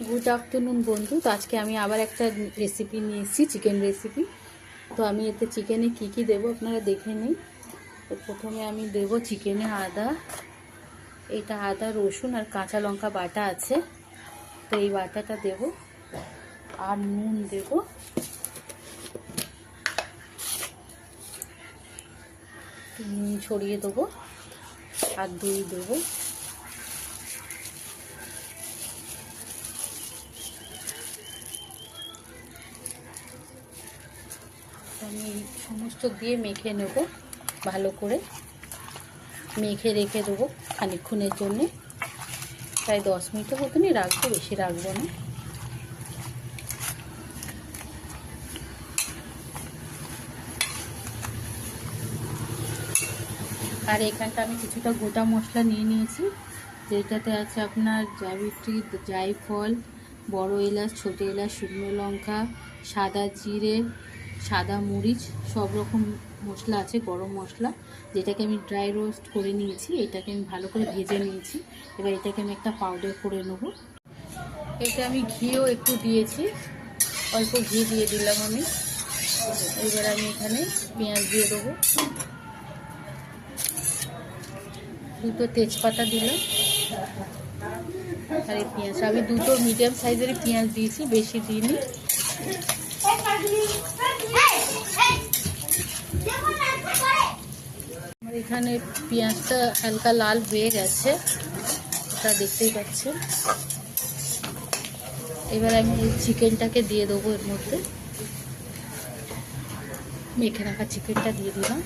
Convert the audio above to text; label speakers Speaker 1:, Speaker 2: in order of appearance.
Speaker 1: Good afternoon বন্ধু। তো আজকে আমি আবার একটা রেসিপি নিয়ে এসেছি, চিকেন রেসিপি। তো আমি এতে চিকেনে কি কি দেবো আপনারা দেখে নিন। তো প্রথমে আমি দেব চিকেনে আদা, এটা আদা রসুন আর কাঁচা লঙ্কা বাটা আছে, তো এই বাটাটা দেব। আর নুন দেব, নুন ছড়িয়ে দেবো, আর দই দেবো। আমি সমস্ত দিয়ে মেখে নেব, ভালো করে মেখে রেখে দেবো খানিকক্ষণের জন্যে, প্রায় 10 মিনিটের মতনই রাখবো, বেশি রাখবো না। আর এখানটা আমি কিছুটা গোটা মশলা নিয়ে নিয়েছি, যেটাতে আছে আপনার জাবিত্রী, জায়ফল, বড় এলাচ, ছোটো এলাচ, শুকনো লঙ্কা, সাদা জিরে, সাদা মরিচ, সব রকম মশলা আছে, গরম মশলা, যেটাকে আমি ড্রাই রোস্ট করে নিয়েছি। এটাকে আমি ভালো করে ভেজে নিয়েছি। এবার এটাকে আমি একটা পাউডার করে নেব। এটা আমি ঘিও একটু দিয়েছি, অল্প ঘি দিয়ে দিলাম আমি। এবার আমি এখানে পেঁয়াজ দিয়ে দেবো, দুটো তেজপাতা দিলাম, আর এই পেঁয়াজ আমি দুটো মিডিয়াম সাইজের পেঁয়াজ দিয়েছি, বেশি দিইনি। আমার এখানে পেঁয়াজটা হালকা লাল হয়ে গেছে, এটা দেখতেই পাচ্ছেন। এবার আমি চিকেনটাকে দিয়ে দেবো এর মধ্যে, মেখে রাখা চিকেনটা দিয়ে দিলাম।